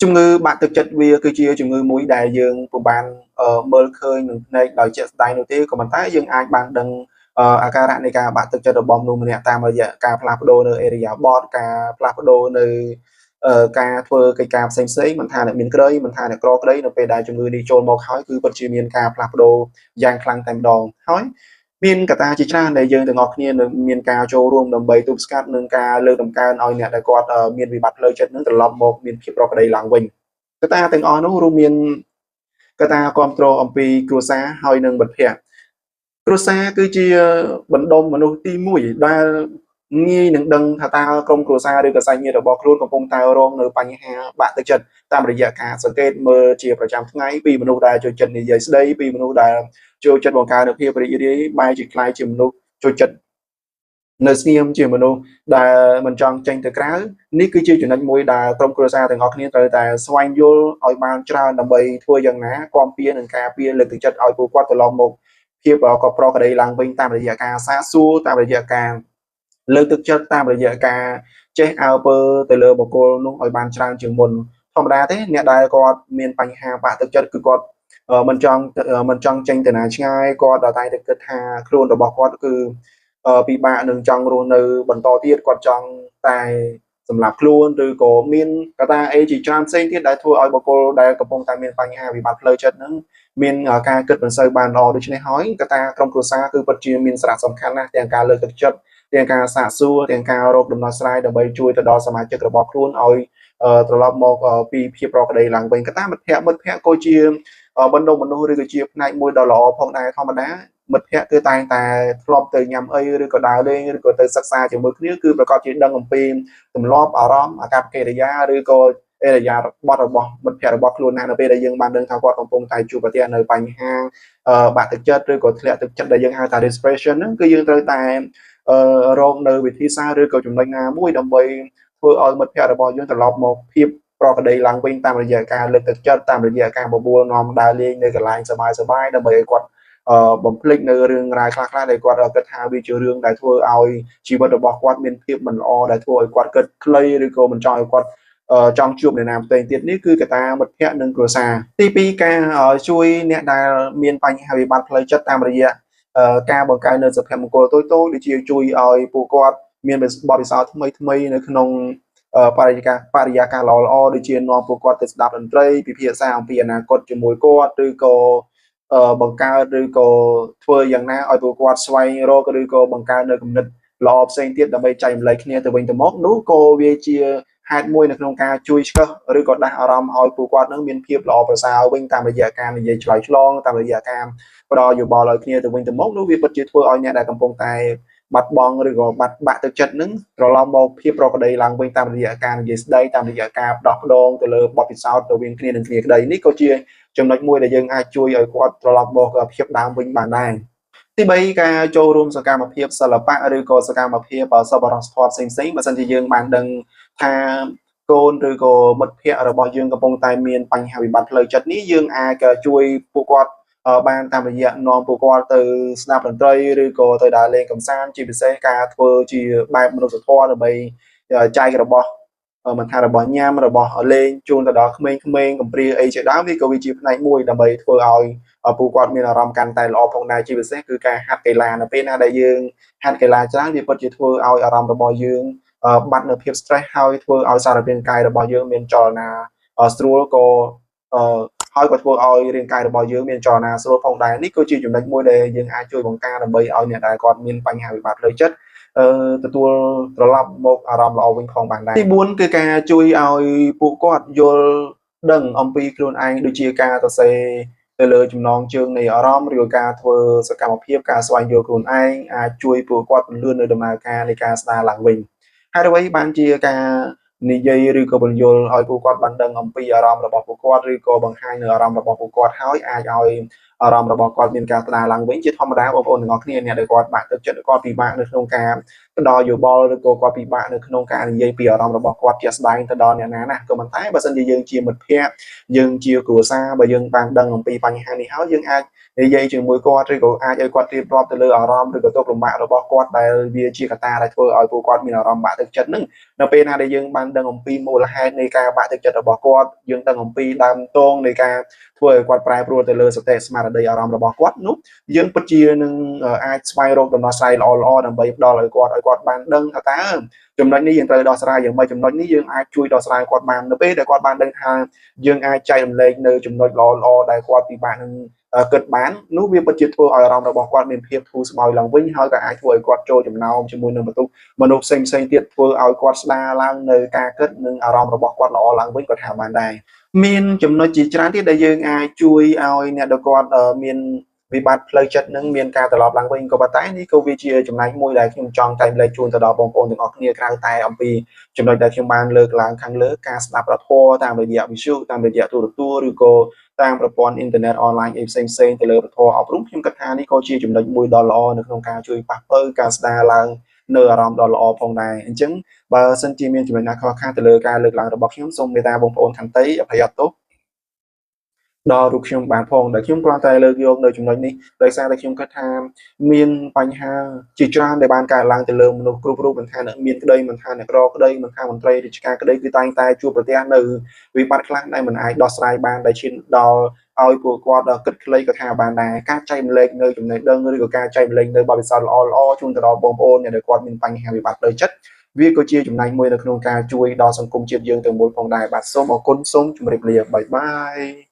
ជំងឺបាក់ទឹកចិត្តវាគឺជាជំងឺមួយដែលយើងពុំបានមើលឃើញនឹងភ្នែកដោយជាក់ស្ដែងនោះទេក៏ប៉ុន្តែយើងអាចបានដឹងអាការៈនៃការបាក់ទឹកចិត្តរបស់មនុស្សម្នាក់តាមរយៈការផ្លាស់ប្ដូរនៅឥរិយាបថការផ្លាស់ប្ដូរនៅការធ្វើកិច្ចការផ្សេងៗមិនថាអ្នកមានក្តីមិនថាអ្នកក្រក្តីនៅពេលដែលជំងឺនេះចូលមកហើយគឺពិតជាមានការផ្លាស់ប្ដូរយ៉ាងខ្លាំងតែម្ដងហើយមានកត្តាជាច្រើនដែលយើងទាំងអស់គ្នានឹងមានការចូលរួមដើម្បីទប់ស្កាត់នឹងការលើកតម្កើងឲ្យអ្នកដែលគាត់មានវិបត្តិផ្លូវចិត្តនឹងត្រឡប់មកមានភាពប្រក្រតីឡើងវិញកត្តាទាំងអស់នោះរួមមានកត្តាគ្រប់គ្រងអំពីគ្រួសារហើយនិងមិត្តភ័ក្តិគ្រួសារគឺជាបណ្ដុំមនុស្សទី1ដែលងាយនឹងដឹងថាតើក្រុមគ្រួសារឬក៏សាច់ញាតិរបស់ខ្លួនកំពុងតែរងនៅបញ្ហាបាក់ទឹកចិត្តតាមរយៈការសង្កេតមើលជាប្រចាំថ្ងៃពីមនុស្សដែលចូលចិត្តនិយាយស្ដីពីមនុស្សដែលចូលចិត្តបង្កើននូវភាពរីករាយបែរជាខ្លាយជាមនុស្សចូលចិត្តនៅស្ងៀមជាមនុស្សដែលមិនចង់ចេញទៅក្រៅនេះគឺជាចំណុចមួយដែលក្រុមគ្រួសារទាំងអស់គ្នាត្រូវតែស្វែងយល់ឲ្យបានច្រើនដើម្បីធ្វើយ៉ាងណាគាំពៀនឹងការពៀលើកទឹកចិត្តឲ្យពួកគាត់ត្រឡប់មកភាពក៏ប្រក្រតីឡើងវិញតាមរយៈការសាកសួរតាមរយៈការលើកទឹកចិត្តតាមរយៈការចេះអើពើទៅលើបុគ្គលនោះឲ្យបានច្រើនជាងមុនធម្មតាទេអ្នកដែលគាត់មានបញ្ហាបាក់ទឹកចិត្តគឺគាត់មិនចង់ចេញទៅណាឆ្ងាយគាត់តែតែគិតថាខ្លួនរបស់គាត់គឺពិបាកនឹងចង់រស់នៅបន្តទៀតគាត់ចង់តែសម្រាប់ខ្លួនឬក៏មានកត្តាអីជាច្រើនផ្សេងទៀតដែលធ្វើឲ្យបុគ្គលដែលកំពុងតែមានបញ្ហាវិបត្តិផ្លូវចិត្តហ្នឹងមានការគិតមិនសូវបានល្អដូច្នេះហើយកត្តាក្រុមគ្រួសារគឺពិតជាមានសារៈសំខាន់ណាស់ទាំងការលើកទឹកចិត្តទាំងការសាកសួរទាំងការរកដំណោះស្រាយដើម្បីជួយទៅដល់សមាជិករបស់ខ្លួនឲ្យត្រឡប់មកពីភាពប្រក្រតីឡើងវិញកត្តាមិត្តភ័ក្តិក៏ជាបណ្ដុំមនុស្សឬក៏ជាផ្នែកមួយដ៏ល្អផងដែរធម្មតាមិត្តភ័ក្តិគឺតែងតែធ្លាប់ទៅញ៉ាំអីឬក៏ដើរលេងឬក៏ទៅសិក្សាជាមួយគ្នាគឺប្រកាសជាដឹងអំពីទម្លាប់អារម្មណ៍អាកប្បកិរិយាឬក៏ឥរិយាបថរបស់មិត្តភ័ក្តិរបស់ខ្លួនណានៅពេលដែលយើងបានដឹងថាគាត់កំពុងតែជួបប្រទះនៅបញ្ហាបាក់ទឹកចិត្តឬក៏ធ្លាក់ទឹកចិត្តដែលយើងហៅថា depression ហ្នឹងគឺយើងត្រូវតែរកនៅវិធីសាស្ត្រឬក៏ចំណុចណាមួយដើម្បីធ្វើឲ្យមិត្តភ័ក្តិរបស់យើងត្រឡប់មកភាពប្រក្រតីឡើងវិញតាមរយៈការលើកទឹកចិត្តតាមរយៈការបបួលនាំដើរលេងនៅកន្លែងសប្បាយៗដើម្បីឲ្យគាត់បំភ្លេចនៅរឿងរ៉ាវខ្លះៗដែលគាត់គិតថាវាជារឿងដែលធ្វើឲ្យជីវិតរបស់គាត់មានភាពមិនល្អដែលធ្វើឲ្យគាត់គិតខ្លីឬក៏មិនចង់ឲ្យគាត់ចង់ជួបអ្នកណាផ្សេងទៀតនេះគឺកត្តាមិត្តភ័ក្តិនិងគ្រួសារទី2ការជួយអ្នកដែលមានបញ្ហាវិបត្តិផ្លូវចិត្តតាមរយៈការបង្កើននៅសុភមង្គលតូចៗដូចជាជួយឲ្យពួកគាត់មានបទពិសោធន៍ថ្មីៗនៅក្នុងបរិយាកាសល្អៗដូចជានាំពួកគាត់ទៅស្ដាប់តន្ត្រីពិភាក្សាអំពីអនាគតជាមួយគាត់ឬក៏បង្កើតឬក៏ធ្វើយ៉ាងណាឲ្យពួកគាត់ស្វែងរកឬក៏បង្កើននៅគំនិតល្អផ្សេងទៀតដើម្បីចែកម្លែកគ្នាទៅវិញទៅមកនោះក៏វាជាហេតុមួយនៅក្នុងការជួយឆ្កឹះឬក៏ដាស់អារម្មណ៍ឲ្យពួកគាត់នឹងមានភាពល្អប្រសើរវិញតាមរយៈការនិយាយឆ្លើយឆ្លងតាមរយៈការផ្ដល់យោបល់ឲ្យគ្នាទៅវិញទៅមកនោះវាពិតជាធ្វើឲ្យអ្នកដែលកំពុងតែបាត់បង់ឬក៏បាក់ទឹកចិត្តនឹងត្រឡប់មកភាពប្រក្រតីឡើងវិញតាមរយៈការនិយាយស្ដីតាមរយៈការផ្ដោះផ្ដងទៅលើបទពិសោធន៍រវាងគ្នានឹងគ្នាក្ដីនេះក៏ជាចំណុចមួយដែលយើងអាចជួយឲ្យគាត់ត្រឡប់មកភាពដើមវិញបានដែរទី3ការចូលរួមសកម្មភាពសិល្បៈឬក៏សកម្មភាពសប្បុរសធម៌ផ្សេងៗបើសិនជាយើងបានដឹងថាកូនឬក៏មិត្តភ័ក្តិរបស់យើងកំពុងតែមានបញ្ហាវិបត្តិផ្លូវចិត្តនេះយើងអាចជួយពួកគាត់បានតាមរយៈនាំពួកគាត់ទៅស្ដាប់តន្ត្រីឬក៏ទៅដើរលេងកម្សាន្តជាពិសេសការធ្វើជាបែបមនុស្សធម៌ដើម្បីចែករបស់មិនថារបស់ញ៉ាំរបស់លេងជូនទៅដល់ក្មេងៗកំព្រាអីជាដើមនេះក៏វាជាផ្នែកមួយដើម្បីធ្វើឲ្យពួកគាត់មានអារម្មណ៍កាន់តែល្អផងដែរជាពិសេសគឺការហាត់កីឡានៅពេលណាដែលយើងហាត់កីឡាច្រើនវាពិតជាធ្វើឲ្យអារម្មណ៍របស់យើងបាត់នៅភាព stress ហើយធ្វើឲ្យសារពាង្គកាយរបស់យើងមានចលនាស្រួលក៏ហើយក៏ធ្វើឲ្យរាងកាយរបស់យើងមានចលនាស្រួលផងដែរនេះក៏ជាចំណុចមួយដែលយើងអាចជួយបង្ការដើម្បីឲ្យអ្នកដែលគាត់មានបញ្ហាវិបត្តិផ្លូវចិត្តទទួលត្រឡប់មកអារម្មណ៍ល្អវិញផងបានដែរទី4គឺការជួយឲ្យពួកគាត់យល់ដឹងអំពីខ្លួនឯងដូចជាការសរសេរទៅលើចំណងជើងនៃអារម្មណ៍ឬការធ្វើសកម្មភាពការស្វែងយល់ខ្លួនឯងអាចជួយពួកគាត់ពន្លឿននៅដំណើរការនៃការស្ដារឡើងវិញហើយអ្វីបានជាការនិយាយឬក៏បញ្យល់ឲ្យពួកគាត់បានដឹងអំពីអារម្មណ៍របស់ពួកគាត់ឬក៏បង្ហាញនៅអារម្មណ៍របស់ពួកគាត់ហើយអាចឲ្យអារម្មណ៍របស់គាត់មានការស្ដារឡើងវិញជាធម្មតាបងប្អូនទាំងអស់គ្នាអ្នកដែលគាត់បាក់ទឹកចិត្តគាត់ពិបាកនៅក្នុងការផ្ដល់យោបល់ឬក៏គាត់ពិបាកនៅក្នុងការនិយាយពីអារម្មណ៍របស់គាត់ជាក់ស្ដែងទៅដល់អ្នកណាណាក៏ប៉ុន្តែបើសិនជាយើងជាមិត្តភ័ក្តិយើងជាគ្រួសារបើយើងបានដឹងអំពីបញ្ហានេះហើយយើងអាច និយាយជាមួយគាត់ឬក៏អាចឲ្យគាត់រៀបរាប់ទៅលើអារម្មណ៍ឬក៏ទុក្ខលំបាករបស់គាត់ដែលវាជាកត្តាដែលធ្វើឲ្យពួកគាត់មានអារម្មណ៍បាក់ទឹកចិត្តហ្នឹងនៅពេលណាដែលយើងបានដឹងអំពីមូលហេតុនៃការបាក់ទឹកចិត្តរបស់គាត់យើងដឹងអំពីដើមទងនៃការធ្វើឲ្យគាត់ប្រែប្រួលទៅលើសតិស្មារតីអារម្មណ៍របស់គាត់នោះយើងពិតជានឹងអាចស្វែងរកដំណោះស្រាយល្អៗដើម្បីផ្ដល់ឲ្យគាត់បានដឹងថាតើចំណុចនេះយើងត្រូវដោះស្រាយយ៉ាងម៉េចចំណុចនេះយើងអាចជួយដោះស្រាយគាត់បាននៅពេលដែលគាត់បានដឹងថាយើងអាចចែករំលែកនៅចំណុចល្អៗដែលគាត់ពិបាកនឹងគិតបាននោះវាពិតជាធ្វើឲ្យអារម្មណ៍របស់គាត់មានភាពធូរស្បើយឡើងវិញហើយក៏អាចធ្វើឲ្យគាត់ចូលចំណោមជាមួយនឹងមនុស្សផ្សេងទៀតធ្វើឲ្យគាត់ស្ដារឡើងនៅការគិតនិងអារម្មណ៍របស់គាត់ល្អឡើងវិញក៏ថាបានដែរមានចំណុចជាច្រើនទៀតដែលយើងអាចជួយឲ្យអ្នកដែលគាត់មានវិបត្តិផ្លូវចិត្តនឹងមានការត្រឡប់ឡើងវិញក៏ប៉ុន្តែនេះក៏វាជាចំណែកមួយដែលខ្ញុំចង់ចែករំលែកជូនទៅដល់បងប្អូនទាំងអស់គ្នាក្រៅតែអំពីចំណុចដែលខ្ញុំបានលើកឡើងខាងលើការស្ដាប់រដ្ឋធម៌តាមរយៈវិទ្យុតាមរយៈទូរទស្សន៍ឬក៏តាមប្រព័ន្ធអ៊ីនធឺណិតអនឡាញអីផ្សេងទៅលើរដ្ឋធម៌អប់រំខ្ញុំគិតថានេះក៏ជាចំណុចមួយដ៏ល្អនៅក្នុងការជួយប៉ះប៉ូវការស្ដារឡើងនៅអារម្មណ៍ដ៏ល្អផងដែរអញ្ចឹងបើសិនជាមានចំណុចណាខុសខាតទៅលើការលើកឡើងរបស់ខ្ញុំសូមមេត្តាបងប្អូនខន្តីអភ័យអត់ទោសដល់រូបខ្ញុំបានផងដែលខ្ញុំគ្រាន់តែលើកយកនៅចំណុចនេះដោយសារតែខ្ញុំគិតថាមានបញ្ហាជាច្រើនដែលបានកើតឡើងទៅលើមនុស្សគ្រប់រូបមិនថាអ្នកមានក្តីមិនថាអ្នកក្រក្តីមិនថាមន្ត្រីរាជការក្តីគឺតែងតែជួបប្រទះនៅវិបត្តិខ្លះដែលមិនអាចដោះស្រាយបានដែលឈានដល់ឲ្យពួកគាត់គិតខ្លីក៏ថាបានដែរការចែកម្លែកនៅចំណេះដឹងឬក៏ការចែកម្លែកនៅបទពិសោធន៍ល្អៗជូនទៅដល់បងប្អូនអ្នកដែលគាត់មានបញ្ហាវិបត្តិផ្លូវចិត្តវាក៏ជាចំណែកមួយនៅក្នុងការជួយដល់សង្គមជាតិយើងទាំងមូលផងដែរបាទសូមអរគុណសូមជម្រាបលាបាយបាយ